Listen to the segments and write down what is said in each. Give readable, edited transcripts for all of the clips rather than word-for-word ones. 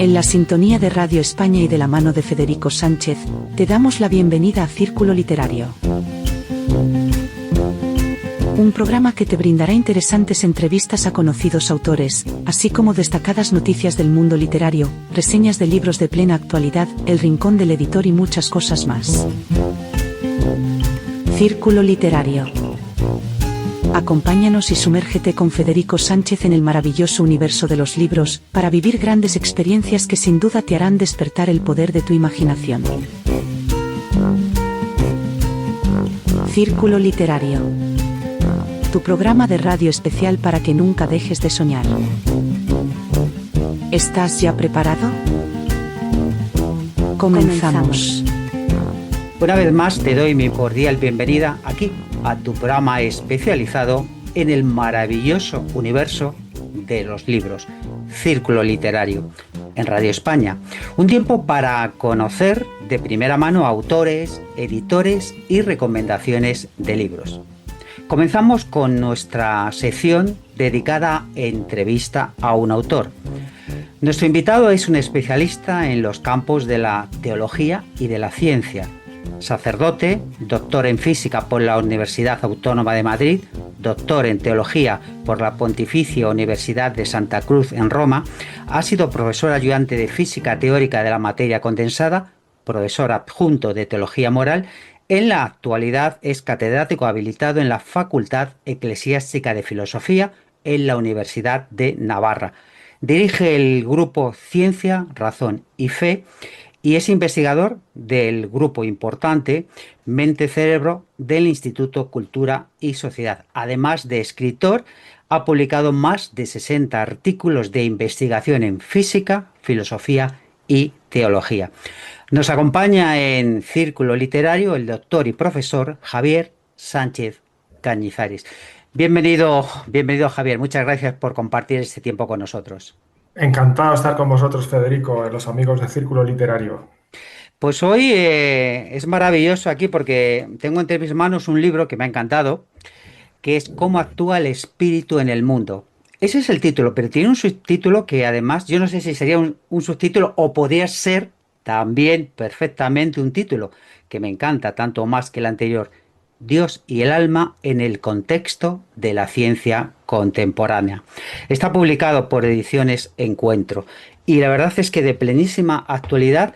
En la sintonía de Radio España y de la mano de Federico Sánchez, te damos la bienvenida a Círculo Literario. Un programa que te brindará interesantes entrevistas a conocidos autores, así como destacadas noticias del mundo literario, reseñas de libros de plena actualidad, el rincón del editor y muchas cosas más. Círculo Literario. Acompáñanos y sumérgete con Federico Sánchez en el maravilloso universo de los libros, para vivir grandes experiencias que sin duda te harán despertar el poder de tu imaginación. Círculo Literario. Tu programa de radio especial para que nunca dejes de soñar. ¿Estás ya preparado? Comenzamos. Una vez más te doy mi cordial bienvenida aquí a tu programa especializado en el maravilloso universo de los libros, Círculo Literario, en Radio España. Un tiempo para conocer de primera mano autores, editores y recomendaciones de libros. Comenzamos con nuestra sección dedicada a entrevista a un autor. Nuestro invitado es un especialista en los campos de la teología y de la ciencia. Sacerdote, doctor en física por la Universidad Autónoma de Madrid, doctor en teología por la Pontificia Universidad de Santa Cruz en Roma, ha sido profesor ayudante de física teórica de la materia condensada, profesor adjunto de teología moral. En la actualidad es catedrático habilitado en la Facultad Eclesiástica de Filosofía en la Universidad de Navarra. Dirige el grupo Ciencia, Razón y Fe y es investigador del grupo importante Mente-Cerebro del Instituto Cultura y Sociedad. Además de escritor, ha publicado más de 60 artículos de investigación en física, filosofía y teología. Nos acompaña en Círculo Literario el doctor y profesor Javier Sánchez Cañizares. Bienvenido Javier, muchas gracias por compartir este tiempo con nosotros. Encantado de estar con vosotros, Federico, los amigos de Círculo Literario. Pues hoy es maravilloso aquí porque tengo entre mis manos un libro que me ha encantado, que es Cómo actúa el espíritu en el mundo. Ese es el título, pero tiene un subtítulo que además, yo no sé si sería un subtítulo o podría ser también perfectamente un título, que me encanta tanto más que el anterior: Dios y el alma en el contexto de la ciencia contemporánea. Está publicado por Ediciones Encuentro y la verdad es que de plenísima actualidad.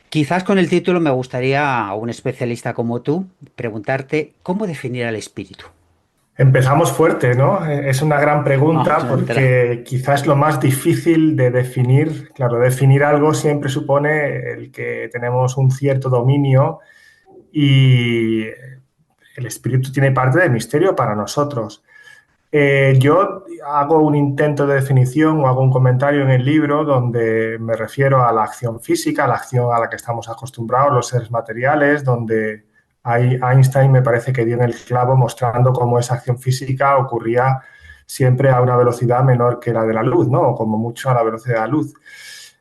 Quizás con el título me gustaría, a un especialista como tú, preguntarte cómo definir al espíritu. Empezamos fuerte, ¿no? Es una gran pregunta porque quizás es lo más difícil de definir. Claro, definir algo siempre supone el que tenemos un cierto dominio y el espíritu tiene parte del misterio para nosotros. Yo hago un intento de definición o hago un comentario en el libro donde me refiero a la acción física, a la acción a la que estamos acostumbrados los seres materiales, donde Einstein me parece que dio en el clavo mostrando cómo esa acción física ocurría siempre a una velocidad menor que la de la luz, ¿no? O como mucho a la velocidad de la luz.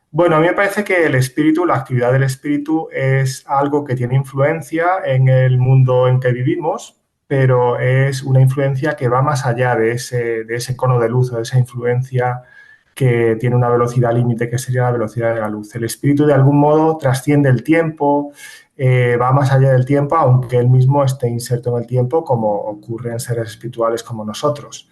Bueno, a mí me parece que el espíritu, la actividad del espíritu es algo que tiene influencia en el mundo en que vivimos, pero es una influencia que va más allá de ese cono de luz o de esa influencia que tiene una velocidad límite, que sería la velocidad de la luz. El espíritu, de algún modo, trasciende el tiempo, va más allá del tiempo, aunque él mismo esté inserto en el tiempo, como ocurre en seres espirituales como nosotros.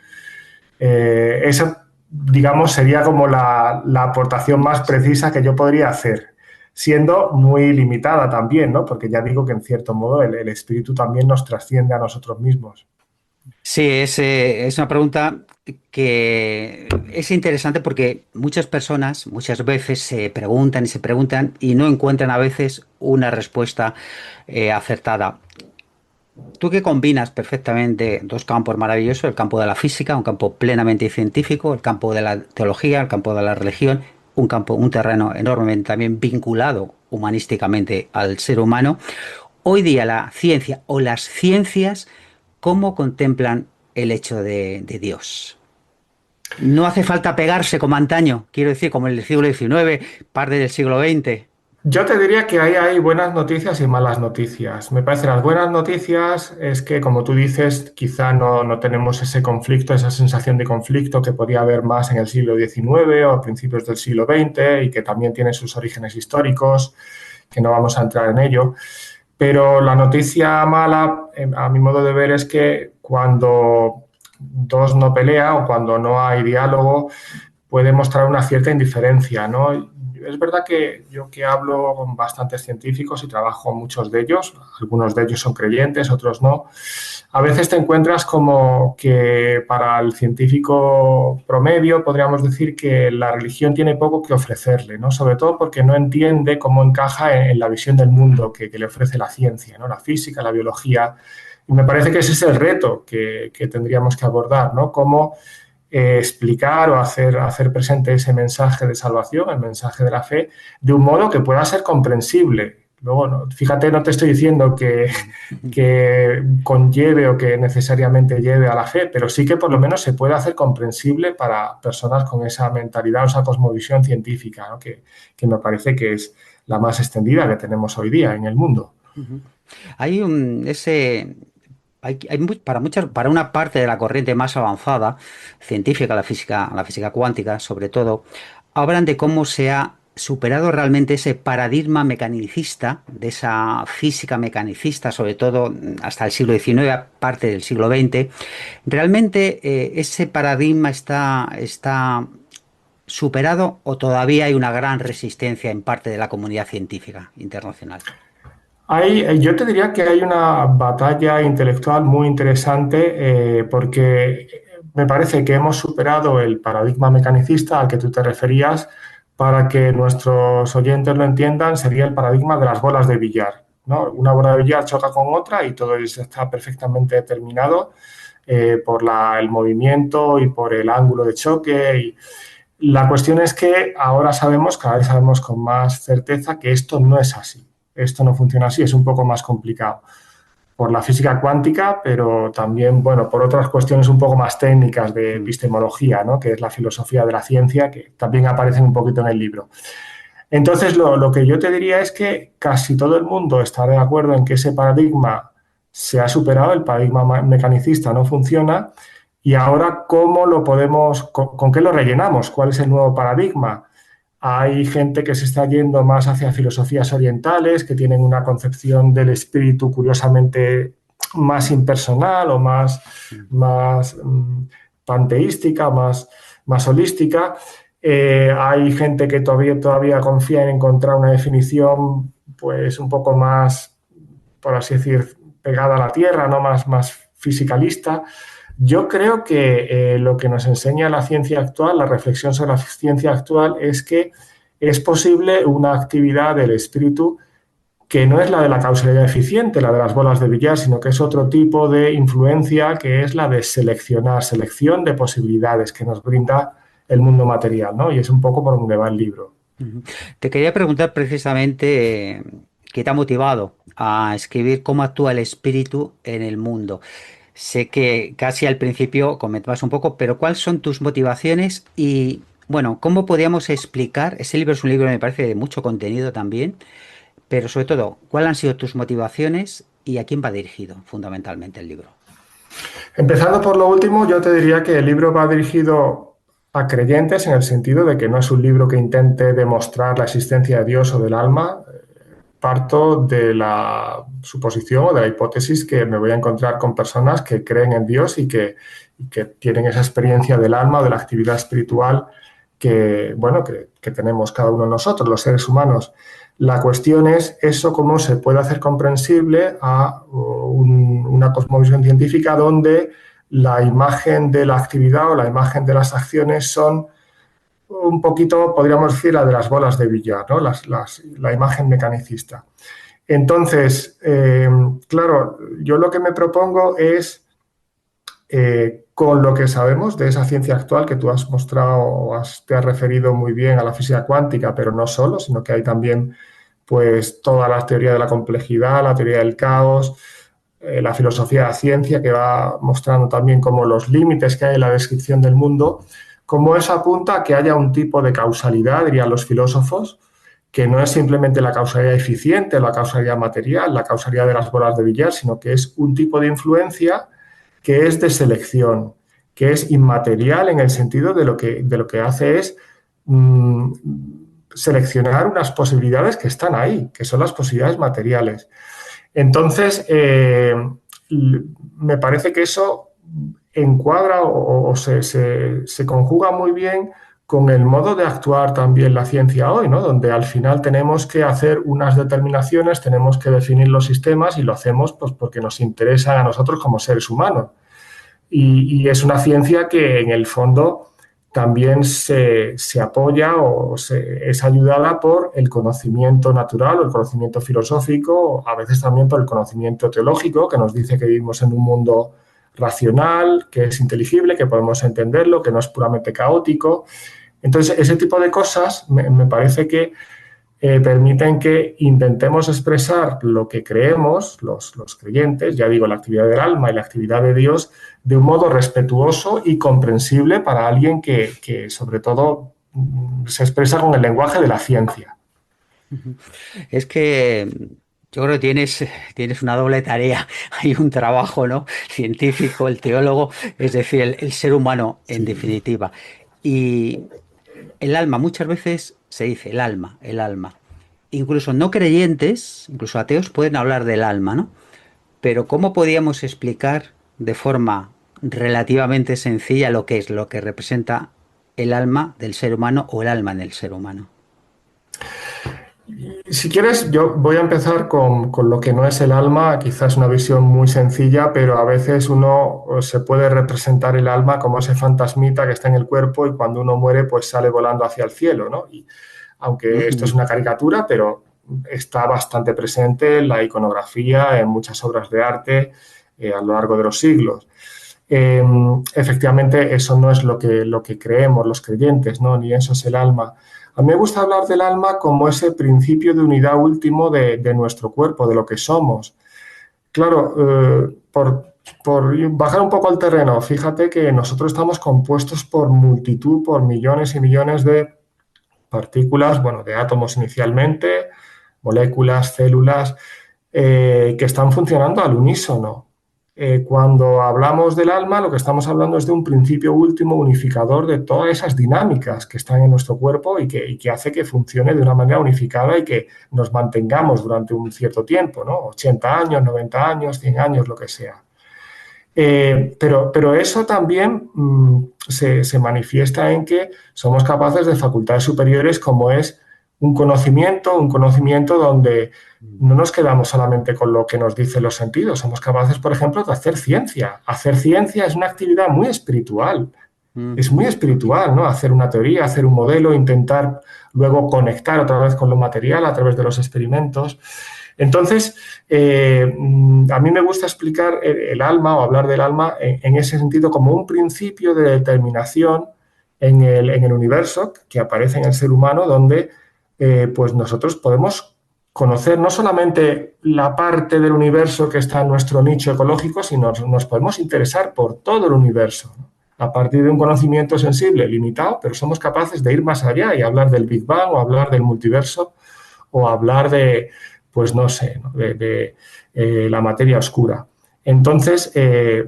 Eso, digamos, sería como la aportación más precisa que yo podría hacer, siendo muy limitada también, ¿no? Porque ya digo que, en cierto modo, el espíritu también nos trasciende a nosotros mismos. Sí, es una pregunta que es interesante porque muchas personas muchas veces se preguntan y no encuentran a veces una respuesta acertada. Tú que combinas perfectamente dos campos maravillosos, el campo de la física, un campo plenamente científico, el campo de la teología, el campo de la religión, un terreno enormemente también vinculado humanísticamente al ser humano. Hoy día la ciencia o las ciencias, ¿cómo contemplan el hecho de Dios? No hace falta pegarse como antaño, quiero decir, como en el siglo XIX, parte del siglo XX. Yo te diría que ahí hay buenas noticias y malas noticias. Me parece las buenas noticias es que, como tú dices, quizá no tenemos ese conflicto, esa sensación de conflicto que podía haber más en el siglo XIX o a principios del siglo XX y que también tiene sus orígenes históricos, que no vamos a entrar en ello. Pero la noticia mala, a mi modo de ver, es que cuando dos no pelean o cuando no hay diálogo, puede mostrar una cierta indiferencia, ¿no? Es verdad que yo que hablo con bastantes científicos y trabajo con muchos de ellos, algunos de ellos son creyentes, otros no, a veces te encuentras como que para el científico promedio podríamos decir que la religión tiene poco que ofrecerle, ¿no? Sobre todo porque no entiende cómo encaja en la visión del mundo que le ofrece la ciencia, ¿no? La física, la biología. Y me parece que ese es el reto que tendríamos que abordar, ¿no? Cómo explicar o hacer presente ese mensaje de salvación, el mensaje de la fe, de un modo que pueda ser comprensible. Luego, no, fíjate, no te estoy diciendo que conlleve o que necesariamente lleve a la fe, pero sí que por lo menos se puede hacer comprensible para personas con esa mentalidad o esa cosmovisión científica, ¿no? Que me parece que es la más extendida que tenemos hoy día en el mundo. Ujú. Hay un, ese, para una parte de la corriente más avanzada, científica, la física cuántica, sobre todo, hablan de cómo se ha superado realmente ese paradigma mecanicista, de esa física mecanicista, sobre todo hasta el siglo XIX, parte del siglo XX. Realmente ese paradigma está superado o todavía hay una gran resistencia en parte de la comunidad científica internacional. Yo te diría que hay una batalla intelectual muy interesante porque me parece que hemos superado el paradigma mecanicista al que tú te referías. Para que nuestros oyentes lo entiendan, sería el paradigma de las bolas de billar, ¿no? Una bola de billar choca con otra y todo está perfectamente determinado por el movimiento y por el ángulo de choque. La cuestión es que ahora sabemos, cada vez sabemos con más certeza que esto no es así. Esto no funciona así, es un poco más complicado por la física cuántica, pero también, bueno, por otras cuestiones un poco más técnicas de Mm. epistemología, ¿no? Que es la filosofía de la ciencia, que también aparecen un poquito en el libro. Entonces, lo que yo te diría es que casi todo el mundo está de acuerdo en que ese paradigma se ha superado, el paradigma mecanicista no funciona, y ahora cómo lo podemos, con qué lo rellenamos, cuál es el nuevo paradigma. Hay gente que se está yendo más hacia filosofías orientales, que tienen una concepción del espíritu curiosamente más impersonal o más panteística, más holística. Hay gente que todavía confía en encontrar una definición pues un poco más, por así decir, pegada a la tierra, ¿no? Más fisicalista. Yo creo que lo que nos enseña la ciencia actual, la reflexión sobre la ciencia actual, es que es posible una actividad del espíritu que no es la de la causalidad eficiente, la de las bolas de billar, sino que es otro tipo de influencia que es la de selección de posibilidades que nos brinda el mundo material, ¿no? Y es un poco por donde va el libro. Ujú. Te quería preguntar precisamente qué te ha motivado a escribir cómo actúa el espíritu en el mundo. Sé que casi al principio comentabas un poco, pero ¿cuáles son tus motivaciones? Y bueno, ¿cómo podríamos explicar? Ese libro es un libro, me parece, de mucho contenido también, pero sobre todo, ¿cuáles han sido tus motivaciones y a quién va dirigido fundamentalmente el libro? Empezando por lo último, yo te diría que el libro va dirigido a creyentes en el sentido de que no es un libro que intente demostrar la existencia de Dios o del alma. Parto de la suposición o de la hipótesis que me voy a encontrar con personas que creen en Dios y que tienen esa experiencia del alma o de la actividad espiritual que, bueno, que tenemos cada uno de nosotros, los seres humanos. La cuestión es eso cómo se puede hacer comprensible a una cosmovisión científica donde la imagen de la actividad o la imagen de las acciones son un poquito, podríamos decir, la de las bolas de billar, ¿no? La imagen mecanicista. Entonces, claro, yo lo que me propongo es, con lo que sabemos de esa ciencia actual que tú has mostrado o te has referido muy bien a la física cuántica, pero no solo, sino que hay también pues toda la teoría de la complejidad, la teoría del caos, la filosofía de la ciencia que va mostrando también como los límites que hay en la descripción del mundo, como eso apunta a que haya un tipo de causalidad, dirían los filósofos, que no es simplemente la causalidad eficiente, la causalidad material, la causalidad de las bolas de billar, sino que es un tipo de influencia que es de selección, que es inmaterial en el sentido de lo que hace es seleccionar unas posibilidades que están ahí, que son las posibilidades materiales. Entonces, me parece que eso encuadra o se conjuga muy bien con el modo de actuar también la ciencia hoy, ¿no? Donde al final tenemos que hacer unas determinaciones, tenemos que definir los sistemas y lo hacemos pues, porque nos interesa a nosotros como seres humanos. Y es una ciencia que en el fondo también se apoya o es ayudada por el conocimiento natural o el conocimiento filosófico, a veces también por el conocimiento teológico, que nos dice que vivimos en un mundo racional, que es inteligible, que podemos entenderlo, que no es puramente caótico. Entonces, ese tipo de cosas me parece que permiten que intentemos expresar lo que creemos, los creyentes, ya digo, la actividad del alma y la actividad de Dios, de un modo respetuoso y comprensible para alguien que sobre todo, se expresa con el lenguaje de la ciencia. Es que yo creo que tienes una doble tarea. Hay un trabajo, ¿no? Científico, el teólogo, es decir, el ser humano en Sí. definitiva. Y el alma, muchas veces se dice el alma. Incluso no creyentes, incluso ateos pueden hablar del alma, ¿no? Pero ¿cómo podíamos explicar de forma relativamente sencilla lo que es, lo que representa el alma del ser humano o el alma en el ser humano? Si quieres, yo voy a empezar con lo que no es el alma, quizás una visión muy sencilla, pero a veces uno se puede representar el alma como ese fantasmita que está en el cuerpo y cuando uno muere pues sale volando hacia el cielo, ¿no? Y aunque esto es Ujú. una caricatura, pero está bastante presente en la iconografía, en muchas obras de arte a lo largo de los siglos. Eh, Efectivamente, eso no es lo que creemos los creyentes, ¿no? Ni eso es el alma. A mí me gusta hablar del alma como ese principio de unidad último de nuestro cuerpo, de lo que somos. Claro, por bajar un poco al terreno, fíjate que nosotros estamos compuestos por multitud, por millones y millones de partículas, bueno, de átomos inicialmente, moléculas, células, que están funcionando al unísono. Cuando hablamos del alma, lo que estamos hablando es de un principio último unificador de todas esas dinámicas que están en nuestro cuerpo y que hace que funcione de una manera unificada y que nos mantengamos durante un cierto tiempo, ¿no? 80 años, 90 años, 100 años, lo que sea. Pero eso también se manifiesta en que somos capaces de facultades superiores como es un conocimiento donde no nos quedamos solamente con lo que nos dicen los sentidos, somos capaces, por ejemplo, de hacer ciencia. Hacer ciencia es una actividad muy espiritual, es muy Ujú. espiritual, ¿no? Hacer una teoría, hacer un modelo, intentar luego conectar otra vez con lo material a través de los experimentos. Entonces, a mí me gusta explicar el alma o hablar del alma en ese sentido como un principio de determinación en el universo que aparece en el ser humano, donde pues nosotros podemos conocer no solamente la parte del universo que está en nuestro nicho ecológico, sino nos podemos interesar por todo el universo, ¿no? A partir de un conocimiento sensible limitado, pero somos capaces de ir más allá y hablar del Big Bang o hablar del multiverso o hablar de, pues no sé, ¿no? de la materia oscura. Entonces,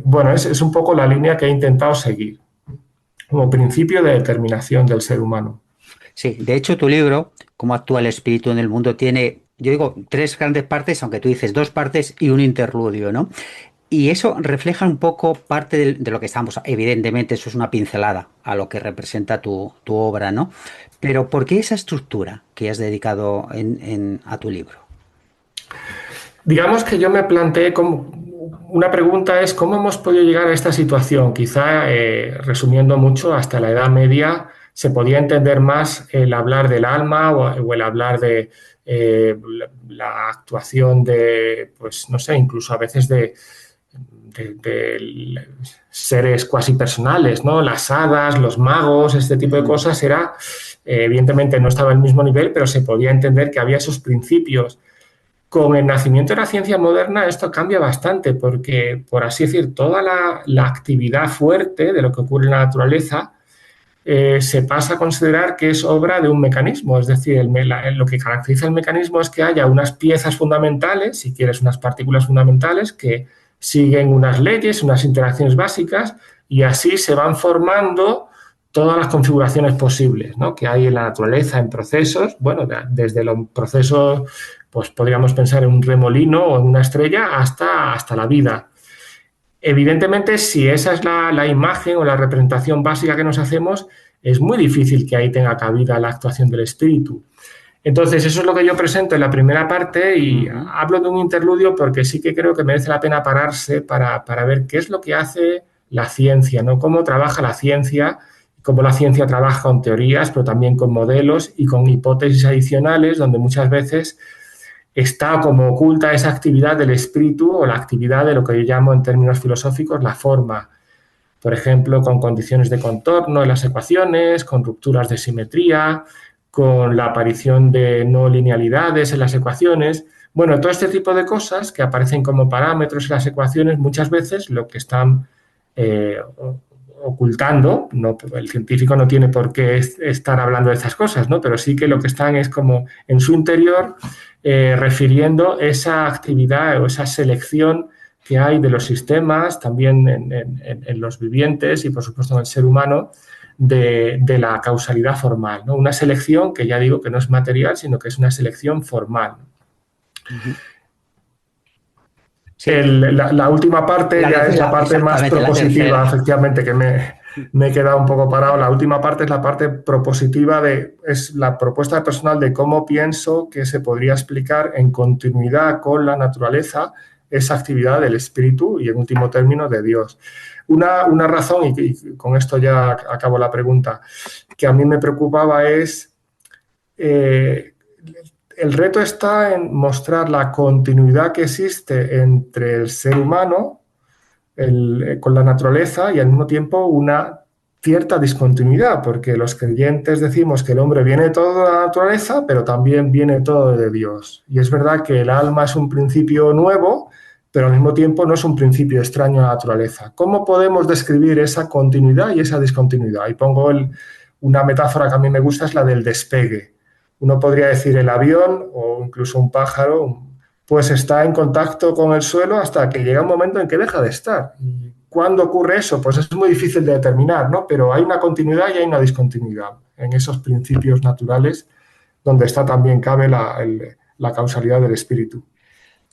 bueno, es un poco la línea que he intentado seguir como principio de determinación del ser humano. Sí, de hecho tu libro, Cómo actúa el espíritu en el mundo, tiene, yo digo, tres grandes partes, aunque tú dices dos partes y un interludio, ¿no? Y eso refleja un poco parte de lo que estamos. Evidentemente, eso es una pincelada a lo que representa tu obra, ¿no? Pero ¿por qué esa estructura que has dedicado a tu libro? Digamos que yo me planteé como una pregunta es cómo hemos podido llegar a esta situación. Quizá, resumiendo mucho, hasta la Edad Media se podía entender más el hablar del alma o el hablar de la actuación de, pues no sé, incluso a veces de seres cuasi personales, ¿no? Las hadas, los magos, este tipo de Ujú. cosas era, evidentemente no estaba al mismo nivel, pero se podía entender que había esos principios. Con el nacimiento de la ciencia moderna esto cambia bastante porque, por así decir, toda la actividad fuerte de lo que ocurre en la naturaleza se pasa a considerar que es obra de un mecanismo. Es decir, lo que caracteriza el mecanismo es que haya unas piezas fundamentales, si quieres unas partículas fundamentales, que siguen unas leyes, unas interacciones básicas, y así se van formando todas las configuraciones posibles, ¿no?, que hay en la naturaleza, en procesos. Bueno, desde los procesos, pues podríamos pensar en un remolino o en una estrella hasta la vida. Evidentemente, si esa es la imagen o la representación básica que nos hacemos, es muy difícil que ahí tenga cabida la actuación del espíritu. Entonces, eso es lo que yo presento en la primera parte y hablo de un interludio porque sí que creo que merece la pena pararse para ver qué es lo que hace la ciencia, ¿no? Cómo trabaja la ciencia, cómo la ciencia trabaja con teorías, pero también con modelos y con hipótesis adicionales, donde muchas veces está como oculta esa actividad del espíritu o la actividad de lo que yo llamo en términos filosóficos la forma. Por ejemplo, con condiciones de contorno en las ecuaciones, con rupturas de simetría, con la aparición de no linealidades en las ecuaciones. Bueno, todo este tipo de cosas que aparecen como parámetros en las ecuaciones, muchas veces lo que están ocultando, no, el científico no tiene por qué estar hablando de estas cosas, ¿no?, pero sí que lo que están es como en su interior refiriendo esa actividad o esa selección que hay de los sistemas, también en los vivientes y, por supuesto, en el ser humano, de la causalidad formal, ¿no? Una selección que ya digo que no es material, sino que es una selección formal. Sí. La última parte ya es la parte más propositiva, efectivamente, que me he quedado un poco parado. La última parte es la parte propositiva, es la propuesta personal de cómo pienso que se podría explicar en continuidad con la naturaleza esa actividad del espíritu y, en último término, de Dios. Una razón, y con esto ya acabo la pregunta, que a mí me preocupaba es... el reto está en mostrar la continuidad que existe entre el ser humano con la naturaleza y, al mismo tiempo, una cierta discontinuidad, porque los creyentes decimos que el hombre viene todo de la naturaleza, pero también viene todo de Dios. Y es verdad que el alma es un principio nuevo, pero al mismo tiempo no es un principio extraño a la naturaleza. ¿Cómo podemos describir esa continuidad y esa discontinuidad? Y pongo una metáfora que a mí me gusta, es la del despegue. Uno podría decir el avión o incluso un pájaro, pues está en contacto con el suelo hasta que llega un momento en que deja de estar. ¿Y cuándo ocurre eso? Pues es muy difícil de determinar, ¿no? Pero hay una continuidad y hay una discontinuidad en esos principios naturales, donde también cabe la causalidad del espíritu.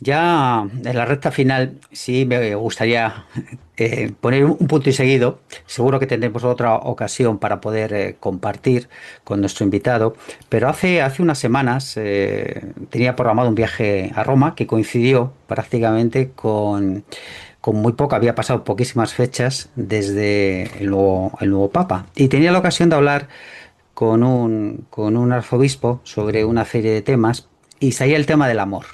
Ya en la recta final sí me gustaría poner un punto y seguido. Seguro que tendremos otra ocasión para poder compartir con nuestro invitado, pero hace unas semanas tenía programado un viaje a Roma que coincidió prácticamente con muy poco, había pasado poquísimas fechas desde el nuevo Papa, y tenía la ocasión de hablar con un arzobispo sobre una serie de temas, y salía el tema del amor.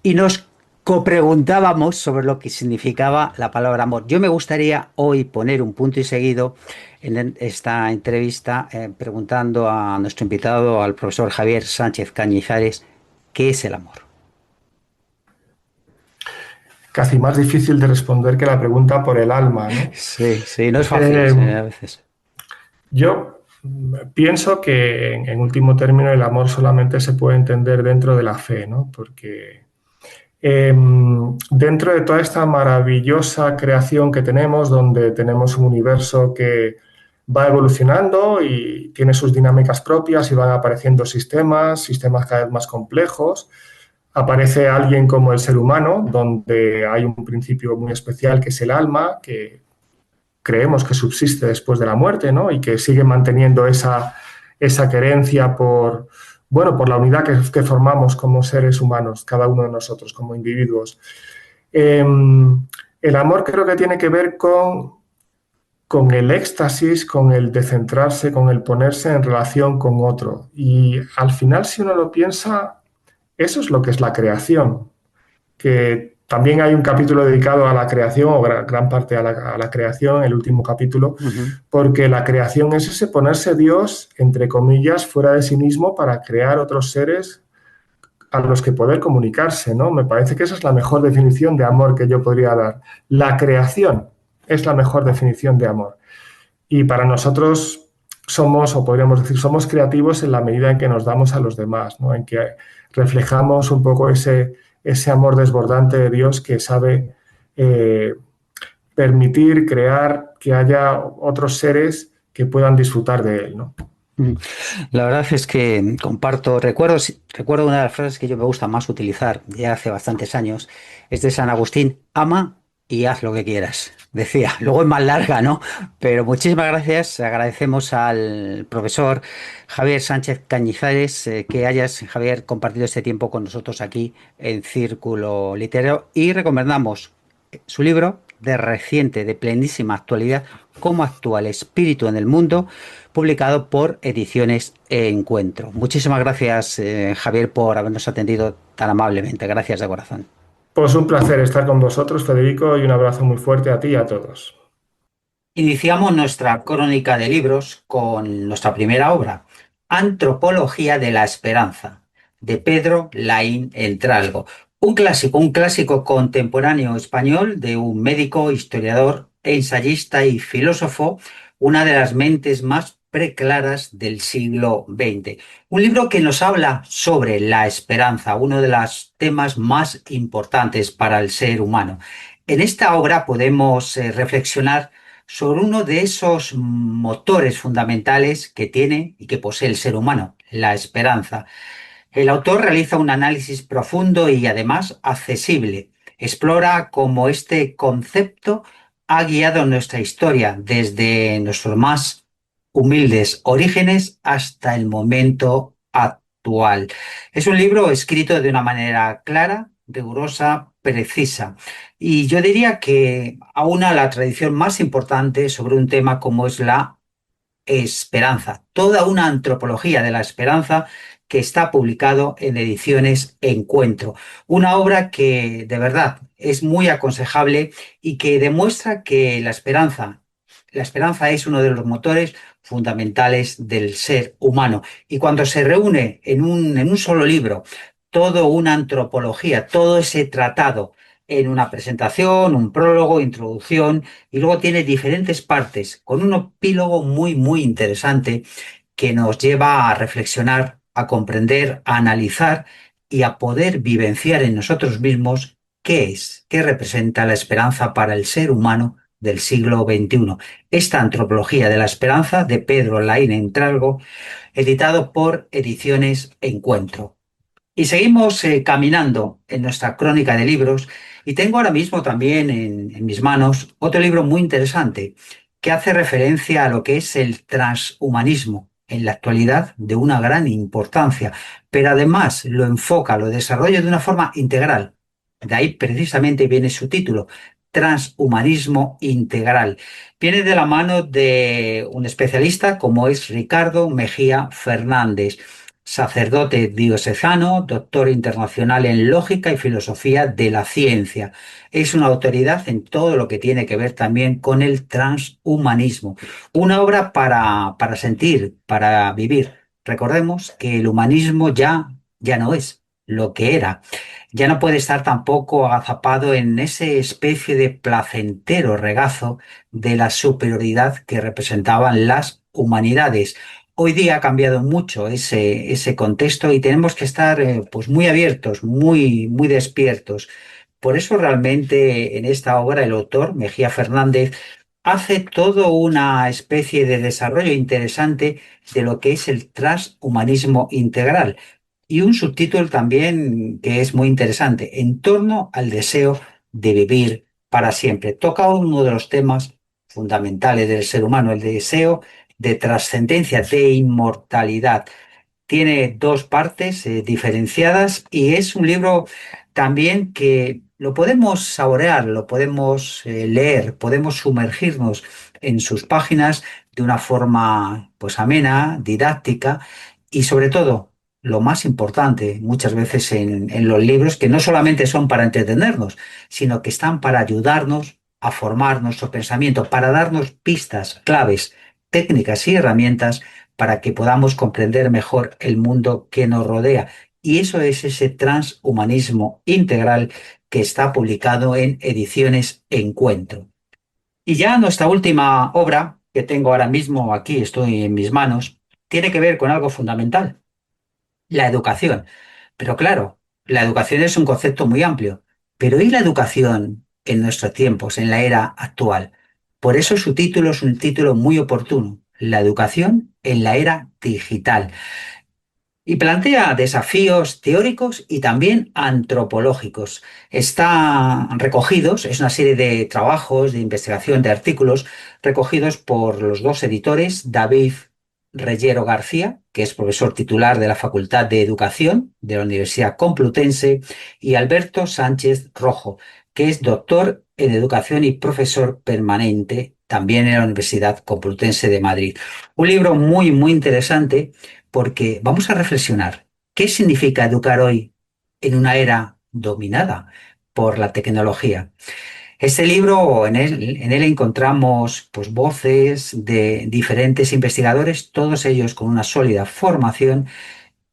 Y nos copreguntábamos sobre lo que significaba la palabra amor. Yo me gustaría hoy poner un punto y seguido en esta entrevista preguntando a nuestro invitado, al profesor Javier Sánchez Cañizares, ¿qué es el amor? Casi más difícil de responder que la pregunta por el alma, ¿no? Sí, no es fácil a veces. Yo pienso que, en último término, el amor solamente se puede entender dentro de la fe, ¿no? Porque dentro de toda esta maravillosa creación que tenemos, donde tenemos un universo que va evolucionando y tiene sus dinámicas propias y van apareciendo sistemas cada vez más complejos, aparece alguien como el ser humano, donde hay un principio muy especial que es el alma, que creemos que subsiste después de la muerte, ¿no? Y que sigue manteniendo esa querencia por la unidad que formamos como seres humanos, cada uno de nosotros como individuos. El amor creo que tiene que ver con el éxtasis, con el descentrarse, con el ponerse en relación con otro. Y al final, si uno lo piensa, eso es lo que es la creación, que también hay un capítulo dedicado a la creación, o gran parte a la creación, el último capítulo, porque la creación es ese ponerse Dios, entre comillas, fuera de sí mismo para crear otros seres a los que poder comunicarse, ¿no? Me parece que esa es la mejor definición de amor que yo podría dar. La creación es la mejor definición de amor. Y para nosotros somos, o podríamos decir, somos creativos en la medida en que nos damos a los demás, ¿no? En que reflejamos un poco ese amor desbordante de Dios que sabe permitir, crear que haya otros seres que puedan disfrutar de él, ¿no? La verdad es que comparto, recuerdo una de las frases que yo me gusta más utilizar ya hace bastantes años, es de San Agustín: ama y haz lo que quieras. Decía, luego es más larga, ¿no? Pero muchísimas gracias, agradecemos al profesor Javier Sánchez Cañizares que hayas, Javier, compartido este tiempo con nosotros aquí en Círculo Literario y recomendamos su libro de reciente, de plenísima actualidad: Cómo actúa el espíritu en el mundo, publicado por Ediciones Encuentro. Muchísimas gracias, Javier, por habernos atendido tan amablemente. Gracias de corazón. Pues un placer estar con vosotros, Federico, y un abrazo muy fuerte a ti y a todos. Iniciamos nuestra crónica de libros con nuestra primera obra, Antropología de la Esperanza, de Pedro Laín Entralgo. Un clásico contemporáneo español de un médico, historiador, ensayista y filósofo, una de las mentes más preclaras del siglo XX. Un libro que nos habla sobre la esperanza, uno de los temas más importantes para el ser humano. En esta obra podemos reflexionar sobre uno de esos motores fundamentales que tiene y que posee el ser humano, la esperanza. El autor realiza un análisis profundo y además accesible. Explora cómo este concepto ha guiado nuestra historia desde nuestros más humildes orígenes hasta el momento actual. Es un libro escrito de una manera clara, rigurosa, precisa. Y yo diría que aúna la tradición más importante sobre un tema como es la esperanza, toda una antropología de la esperanza que está publicado en Ediciones Encuentro. Una obra que de verdad es muy aconsejable y que demuestra que la esperanza es uno de los motores fundamentales del ser humano. Y cuando se reúne en un solo libro toda una antropología, todo ese tratado en una presentación, un prólogo, introducción, y luego tiene diferentes partes con un epílogo muy, muy interesante que nos lleva a reflexionar, a comprender, a analizar y a poder vivenciar en nosotros mismos qué representa la esperanza para el ser humano del siglo XXI. Esta antropología de la esperanza de Pedro Laín Entralgo, editado por Ediciones Encuentro. Y seguimos caminando en nuestra crónica de libros y tengo ahora mismo también en mis manos otro libro muy interesante que hace referencia a lo que es el transhumanismo en la actualidad de una gran importancia, pero además lo enfoca, lo desarrolla de una forma integral. De ahí precisamente viene su título, Transhumanismo Integral. Viene de la mano de un especialista como es Ricardo Mejía Fernández, sacerdote diocesano, doctor internacional en lógica y filosofía de la ciencia. Es una autoridad en todo lo que tiene que ver también con el transhumanismo. Una obra para sentir, para vivir. Recordemos que el humanismo ya no es lo que era. Ya no puede estar tampoco agazapado en ese especie de placentero regazo de la superioridad que representaban las humanidades. Hoy día ha cambiado mucho ese contexto y tenemos que estar pues muy abiertos, muy, muy despiertos. Por eso realmente en esta obra el autor, Mejía Fernández, hace todo una especie de desarrollo interesante de lo que es el transhumanismo integral y un subtítulo también que es muy interesante, En torno al deseo de vivir para siempre. Toca uno de los temas fundamentales del ser humano, el deseo de trascendencia, de inmortalidad. Tiene dos partes diferenciadas y es un libro también que lo podemos saborear, lo podemos leer, podemos sumergirnos en sus páginas de una forma pues amena, didáctica y sobre todo, lo más importante muchas veces en los libros, que no solamente son para entretenernos, sino que están para ayudarnos a formar nuestro pensamiento, para darnos pistas, claves, técnicas y herramientas para que podamos comprender mejor el mundo que nos rodea. Y eso es ese transhumanismo integral que está publicado en Ediciones Encuentro. Y ya nuestra última obra, que tengo ahora mismo aquí, estoy en mis manos, tiene que ver con algo fundamental, la educación. Pero claro, la educación es un concepto muy amplio. Pero ¿y la educación en nuestros tiempos, en la era actual? Por eso su título es un título muy oportuno, la educación en la era digital. Y plantea desafíos teóricos y también antropológicos. Están recogidos, es una serie de trabajos, de investigación, de artículos recogidos por los dos editores, David Reyero García, que es profesor titular de la Facultad de Educación de la Universidad Complutense, y Alberto Sánchez Rojo, que es doctor en Educación y profesor permanente también en la Universidad Complutense de Madrid. Un libro muy, muy interesante porque vamos a reflexionar. ¿Qué significa educar hoy en una era dominada por la tecnología? Este libro, en él encontramos pues, voces de diferentes investigadores, todos ellos con una sólida formación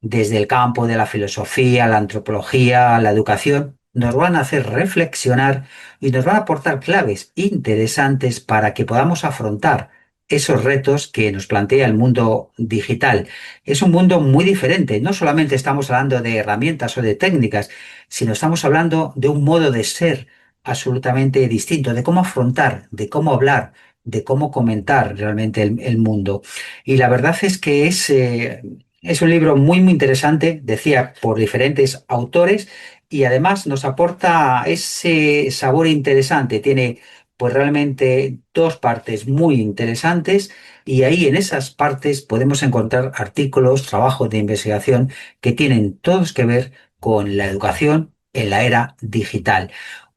desde el campo de la filosofía, la antropología, la educación, nos van a hacer reflexionar y nos van a aportar claves interesantes para que podamos afrontar esos retos que nos plantea el mundo digital. Es un mundo muy diferente. No solamente estamos hablando de herramientas o de técnicas, sino estamos hablando de un modo de ser absolutamente distinto, de cómo afrontar, de cómo hablar, de cómo comentar realmente el mundo. Y la verdad es que es un libro muy, muy interesante, decía, por diferentes autores y además nos aporta ese sabor interesante. Tiene pues realmente dos partes muy interesantes y ahí en esas partes podemos encontrar artículos, trabajos de investigación que tienen todos que ver con la educación en la era digital.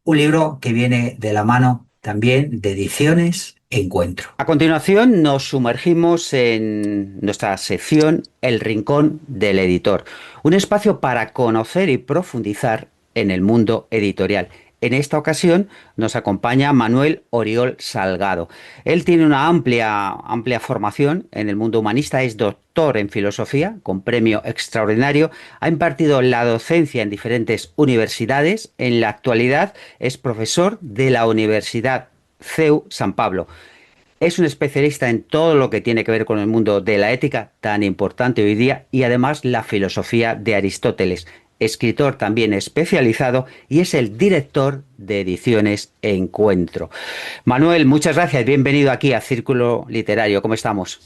Un libro que viene de la mano también de Ediciones Encuentro. A continuación nos sumergimos en nuestra sección El Rincón del Editor, un espacio para conocer y profundizar en el mundo editorial. En esta ocasión nos acompaña Manuel Oriol Salgado. Él tiene una amplia formación en el mundo humanista, es doctor en filosofía con premio extraordinario, ha impartido la docencia en diferentes universidades, en la actualidad es profesor de la Universidad CEU San Pablo. Es un especialista en todo lo que tiene que ver con el mundo de la ética, tan importante hoy día, y además la filosofía de Aristóteles. Escritor también especializado y es el director de Ediciones Encuentro. Manuel, muchas gracias. Bienvenido aquí a Círculo Literario. ¿Cómo estamos?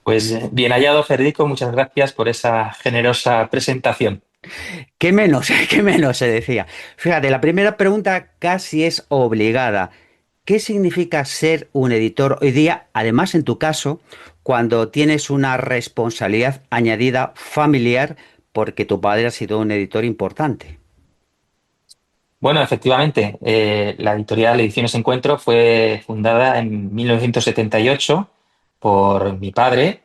Pues bien hallado, Federico. Muchas gracias por esa generosa presentación. ¿Qué menos? ¿Qué menos se decía? Fíjate, la primera pregunta casi es obligada. ¿Qué significa ser un editor hoy día? Además, en tu caso, cuando tienes una responsabilidad añadida familiar porque tu padre ha sido un editor importante. Bueno, efectivamente, la editorial Ediciones Encuentro fue fundada en 1978 por mi padre.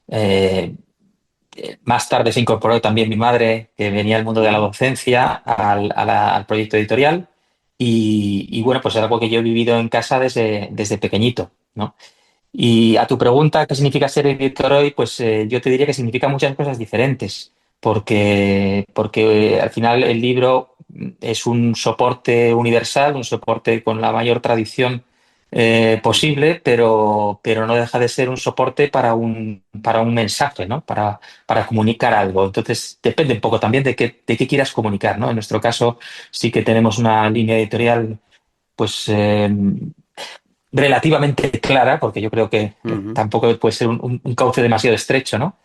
Eh, Más tarde se incorporó también mi madre, que venía del mundo de la docencia, al proyecto editorial. Y bueno, pues es algo que yo he vivido en casa desde pequeñito, ¿no? Y a tu pregunta, ¿qué significa ser editor hoy? Pues yo te diría que significa muchas cosas diferentes, porque al final el libro es un soporte universal, un soporte con la mayor tradición posible, pero no deja de ser un soporte para un mensaje, ¿no? Para comunicar algo. Entonces, depende un poco también de qué quieras comunicar, ¿no? En nuestro caso, sí que tenemos una línea editorial, pues relativamente clara, porque yo creo que tampoco puede ser un cauce demasiado estrecho, ¿no?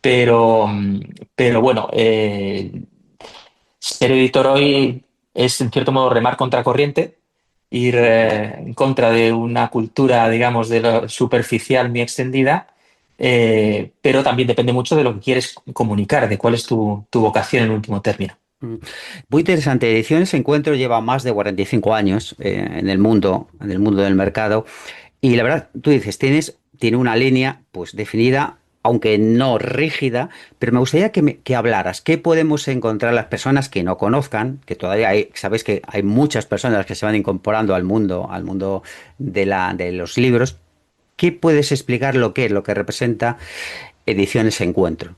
Pero, pero bueno, ser editor hoy es en cierto modo remar contracorriente, ir en contra de una cultura, digamos, de lo superficial muy extendida, pero también depende mucho de lo que quieres comunicar, de cuál es tu vocación en último término. Muy interesante. Ediciones Encuentro lleva más de 45 años en el mundo del mercado. Y la verdad, tú dices, tiene una línea pues definida, aunque no rígida, pero me gustaría que hablaras. ¿Qué podemos encontrar las personas que no conozcan? Que todavía hay, sabes que hay muchas personas que se van incorporando al mundo de los libros. ¿Qué puedes explicar lo que representa Ediciones Encuentro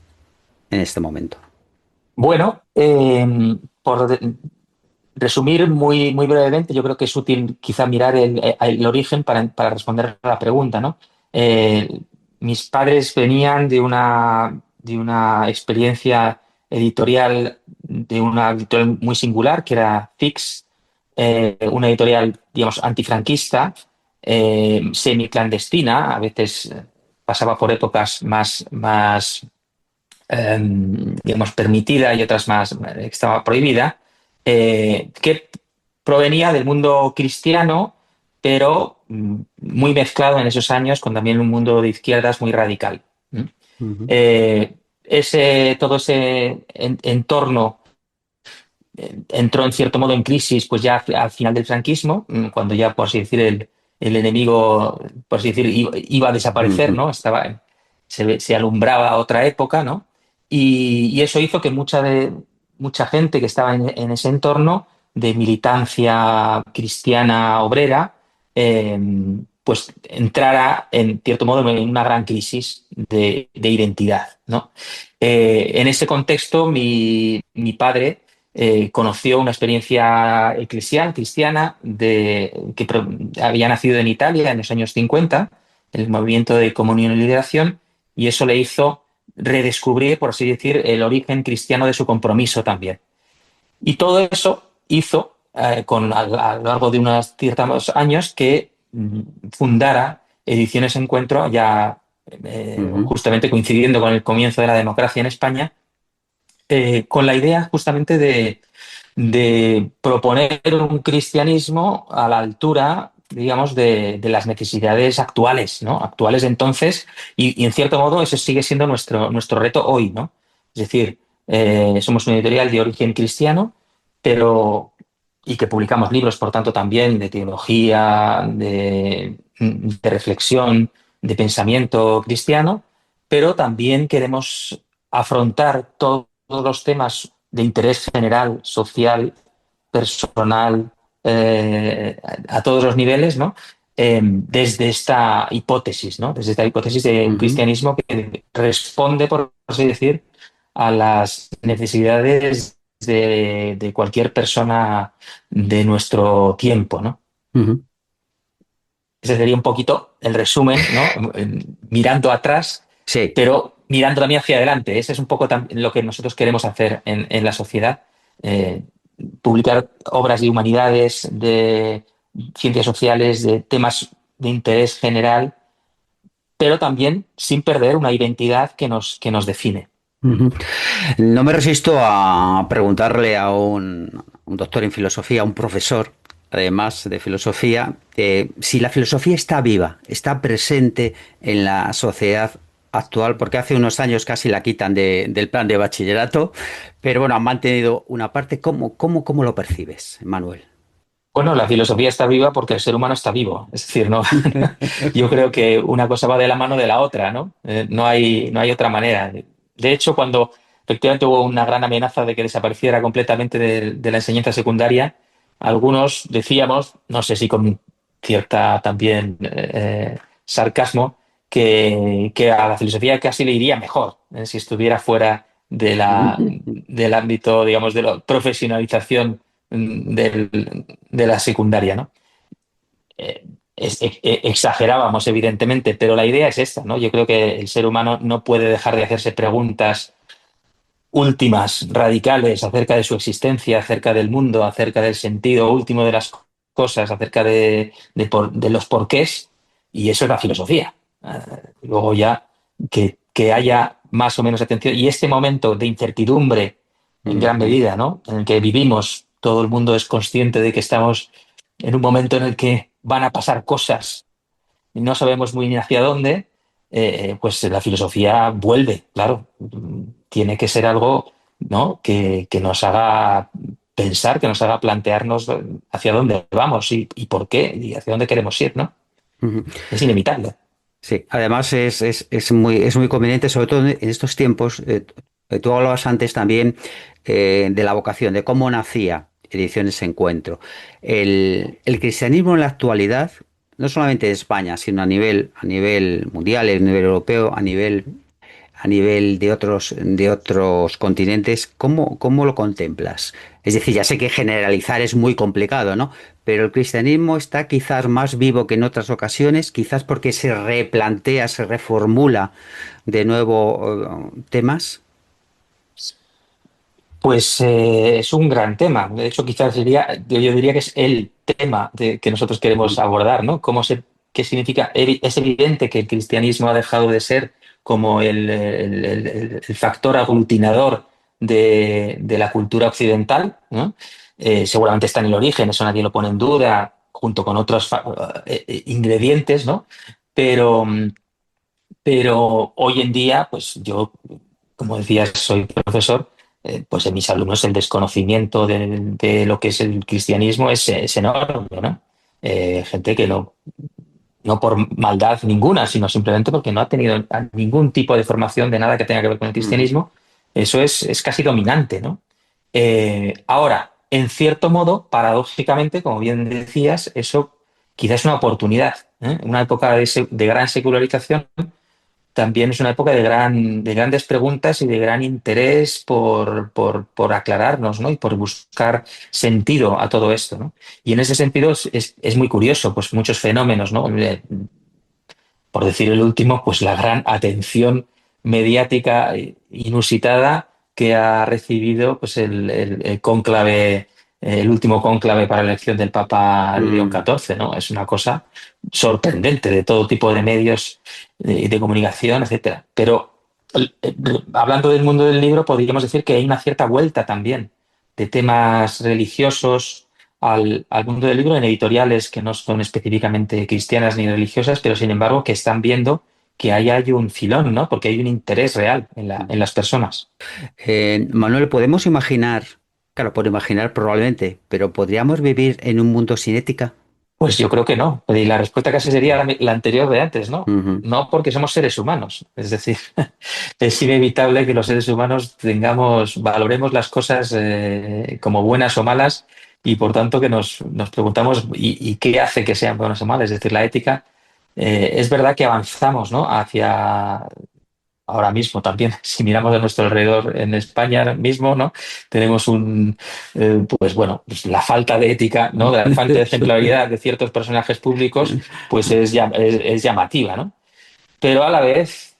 en este momento? Bueno, resumir muy brevemente, yo creo que es útil quizá mirar el origen para responder a la pregunta, ¿no? Eh, Mis padres venían de una experiencia editorial, de una editorial muy singular, que era Fix, una editorial, digamos, antifranquista, semiclandestina, a veces pasaba por épocas más digamos, permitida y otras más que estaba prohibida, que provenía del mundo cristiano, pero muy mezclado en esos años con también un mundo de izquierdas muy radical. ¿Mm? Ujú, Todo ese entorno entró en cierto modo en crisis pues ya al final del franquismo, cuando ya, por así decir, el enemigo, por así decir, iba a desaparecer, ujú, ¿no? Se alumbraba otra época, ¿no? Y eso hizo que mucha gente que estaba en ese entorno de militancia cristiana obrera, eh, pues entrara en cierto modo en una gran crisis de identidad, ¿no? En ese contexto, mi padre conoció una experiencia eclesial, cristiana, había nacido en Italia en los años 50, el movimiento de comunión y liberación, y eso le hizo redescubrir, por así decir, el origen cristiano de su compromiso también. Y todo eso hizo, a lo largo de unos ciertos años, que fundara Ediciones Encuentro, ya ujú, justamente coincidiendo con el comienzo de la democracia en España, con la idea justamente de proponer un cristianismo a la altura, digamos, de las necesidades actuales, ¿no? Actuales entonces, y en cierto modo ese sigue siendo nuestro reto hoy, ¿no? Es decir, somos una editorial de origen cristiano, pero y que publicamos libros, por tanto, también de teología, de reflexión, de pensamiento cristiano, pero también queremos afrontar todos los temas de interés general, social, personal, a todos los niveles, ¿no? Desde esta hipótesis, ¿no? Desde esta hipótesis de un ujú. cristianismo que responde, por así decir, a las necesidades de cualquier persona de nuestro tiempo, ¿no? Ujú. Ese sería un poquito el resumen, ¿no? Mirando atrás, Sí. pero mirando también hacia adelante. Ese es un poco lo que nosotros queremos hacer en la sociedad. Eh, Publicar obras de humanidades, de ciencias sociales, de temas de interés general, pero también sin perder una identidad que nos define. Ujú. No me resisto a preguntarle a un doctor en filosofía, a un profesor, además de filosofía, si la filosofía está viva, está presente en la sociedad actual, porque hace unos años casi la quitan del plan de bachillerato, pero bueno, han mantenido una parte. ¿Cómo lo percibes, Manuel? Bueno, la filosofía está viva porque el ser humano está vivo. Es decir, no, yo creo que una cosa va de la mano de la otra, ¿no? No hay otra manera. De hecho, cuando efectivamente hubo una gran amenaza de que desapareciera completamente de la enseñanza secundaria, algunos decíamos, no sé si con cierta también sarcasmo, que a la filosofía casi le iría mejor si estuviera fuera del ámbito, digamos, de la profesionalización de la secundaria, ¿no? Eh, Exagerábamos, evidentemente, pero la idea es esta, ¿no? Yo creo que el ser humano no puede dejar de hacerse preguntas últimas, radicales, acerca de su existencia, acerca del mundo, acerca del sentido último de las cosas, acerca de los porqués, y eso es la filosofía. Luego ya que haya más o menos atención, y este momento de incertidumbre, en gran Ujú, medida, ¿no? En el que vivimos, todo el mundo es consciente de que estamos en un momento en el que van a pasar cosas y no sabemos muy bien hacia dónde, pues la filosofía vuelve, claro. Tiene que ser algo, ¿no? que nos haga pensar, que nos haga plantearnos hacia dónde vamos y por qué y hacia dónde queremos ir, ¿no? ujú. Es inevitable. Sí, además es muy conveniente, sobre todo en estos tiempos. Tú hablabas antes también de la vocación, de cómo nacía Ediciones Encuentro. El cristianismo en la actualidad, no solamente en España, sino a nivel mundial, a nivel europeo, a nivel de otros continentes, ¿cómo lo contemplas? Es decir, ya sé que generalizar es muy complicado, ¿no? Pero el cristianismo está quizás más vivo que en otras ocasiones, quizás porque se replantea, se reformula de nuevo temas. Pues es un gran tema. De hecho, quizás yo diría que es el tema que nosotros queremos abordar, ¿no? ¿Qué significa? Es evidente que el cristianismo ha dejado de ser como el factor aglutinador de la cultura occidental, ¿no? Seguramente está en el origen, eso nadie lo pone en duda, junto con otros ingredientes, ¿no? Pero, pero hoy en día, pues yo, como decías, soy profesor, pues en mis alumnos el desconocimiento de lo que es el cristianismo es enorme, ¿no? Gente que no por maldad ninguna, sino simplemente porque no ha tenido ningún tipo de formación de nada que tenga que ver con el Ujú. cristianismo, eso es casi dominante, ¿no? Ahora, en cierto modo, paradójicamente, como bien decías, eso quizás es una oportunidad, ¿eh? Una época de gran secularización también es una época de grandes preguntas y de gran interés por aclararnos, ¿no? Y por buscar sentido a todo esto, ¿no? Y en ese sentido es muy curioso, pues muchos fenómenos, ¿no? Por decir el último, pues la gran atención mediática inusitada que ha recibido pues el cónclave, el último cónclave para la elección del Papa León Mm. XIV, ¿no? Es una cosa sorprendente de todo tipo de medios de comunicación, etcétera. Pero hablando del mundo del libro, podríamos decir que hay una cierta vuelta también de temas religiosos al mundo del libro en editoriales que no son específicamente cristianas ni religiosas, pero sin embargo que están viendo que ahí hay un filón, ¿no? Porque hay un interés real en las personas. Manuel, podemos imaginar, claro, por imaginar probablemente, pero ¿podríamos vivir en un mundo sin ética? Pues yo creo que no. Y la respuesta casi sería la anterior de antes, ¿no? Ujú. No porque somos seres humanos. Es decir, es inevitable que los seres humanos valoremos las cosas como buenas o malas y por tanto que nos preguntamos ¿y qué hace que sean buenas o malas? Es decir, la ética, es verdad que avanzamos, ¿no? Hacia ahora mismo también, si miramos a nuestro alrededor en España mismo, ¿no? Tenemos pues bueno, pues la falta de ética, ¿no? De la falta de ejemplaridad de ciertos personajes públicos, pues es llamativa, ¿no? Pero a la vez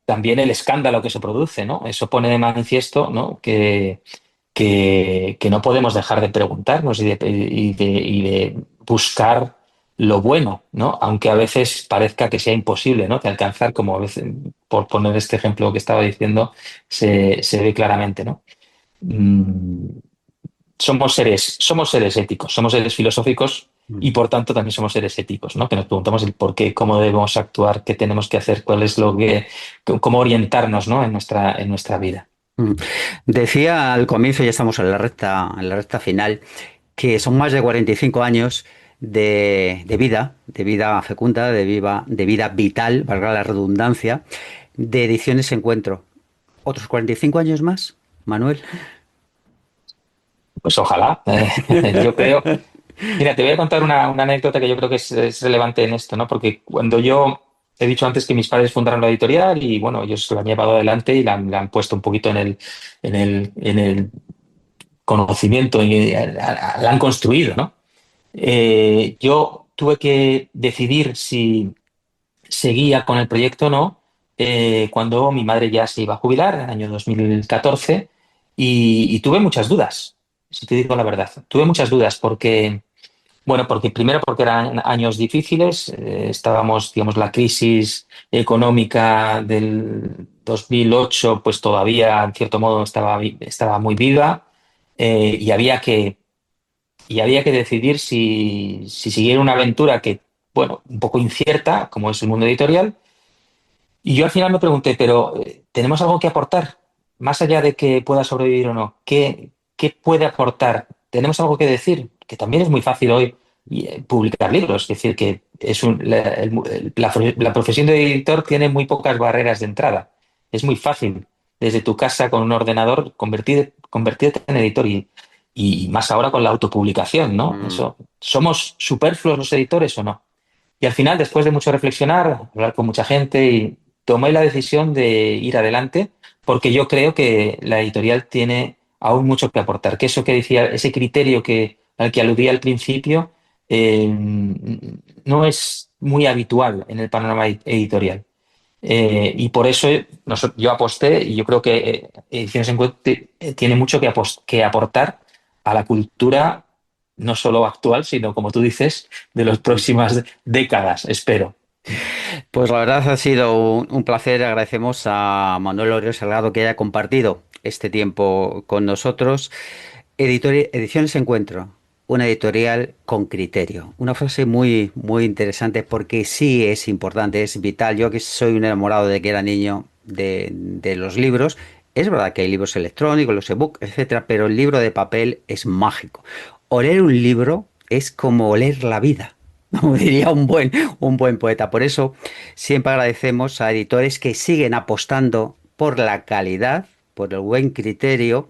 también el escándalo que se produce, ¿no? Eso pone de manifiesto, ¿no? Que no podemos dejar de preguntarnos y de buscar lo bueno, ¿no? Aunque a veces parezca que sea imposible, ¿no? De alcanzar, como a veces, por poner este ejemplo que estaba diciendo, se ve claramente, ¿no? Mm, somos seres éticos, somos seres filosóficos y por tanto también somos seres éticos, ¿no? Que nos preguntamos el por qué, cómo debemos actuar, qué tenemos que hacer, cuál es cómo orientarnos, ¿no? En nuestra vida. Mm. Decía al comienzo, ya estamos en la recta final, que son más de 45 años de vida fecunda, de vida vital, valga la redundancia, de Ediciones Encuentro. ¿Otros 45 años más, Manuel? Pues ojalá, yo creo. Mira, te voy a contar una anécdota que yo creo que es relevante en esto, ¿no? Porque cuando yo he dicho antes que mis padres fundaron la editorial y bueno, ellos la han llevado adelante y la han puesto un poquito en el conocimiento y la han construido, ¿no? Yo tuve que decidir si seguía con el proyecto o no cuando mi madre ya se iba a jubilar en el año 2014 y tuve muchas dudas, si te digo la verdad. Tuve muchas dudas porque bueno, porque primero porque eran años difíciles, estábamos, digamos, la crisis económica del 2008, pues todavía, en cierto modo, estaba muy viva y había que decidir si seguir una aventura que, bueno, un poco incierta, como es el mundo editorial. Y yo al final me pregunté, pero ¿tenemos algo que aportar? Más allá de que pueda sobrevivir o no, ¿qué puede aportar? ¿Tenemos algo que decir? Que también es muy fácil hoy publicar libros. Es decir, que la profesión de editor tiene muy pocas barreras de entrada. Es muy fácil, desde tu casa con un ordenador, convertirte en editor y más ahora con la autopublicación, ¿no? Mm. Eso, ¿somos superfluos los editores o no? Y al final, después de mucho reflexionar, hablar con mucha gente tomé la decisión de ir adelante porque yo creo que la editorial tiene aún mucho que aportar, que eso que decía, ese criterio al que aludía al principio, no es muy habitual en el panorama editorial. Y por eso yo aposté y yo creo que Ediciones Encuentro tiene mucho que aportar a la cultura, no solo actual, sino, como tú dices, de las próximas décadas, espero. Pues la verdad ha sido un placer. Agradecemos a Manuel Orio Salgado que haya compartido este tiempo con nosotros. Ediciones Encuentro, una editorial con criterio. Una frase muy, muy interesante porque sí es importante, es vital. Yo que soy un enamorado de que era niño de los libros. Es verdad que hay libros electrónicos, los ebooks, etcétera, pero el libro de papel es mágico. Oler un libro es como oler la vida. Como diría un buen poeta. Por eso siempre agradecemos a editores que siguen apostando por la calidad, por el buen criterio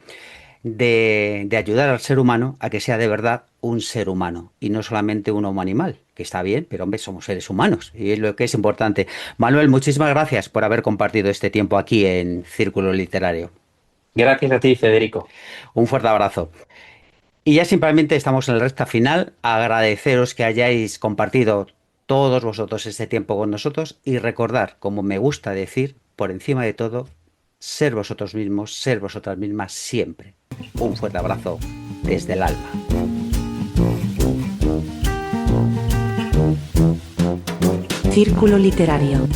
de ayudar al ser humano a que sea de verdad un ser humano y no solamente un homo animal, que está bien, pero hombre, somos seres humanos y es lo que es importante. Manuel, muchísimas gracias por haber compartido este tiempo aquí en Círculo Literario. Gracias a ti, Federico. Un fuerte abrazo. Y ya simplemente estamos en la recta final. Agradeceros que hayáis compartido todos vosotros este tiempo con nosotros y recordar, como me gusta decir, por encima de todo, ser vosotros mismos, ser vosotras mismas siempre. Un fuerte abrazo desde el alma. Círculo Literario.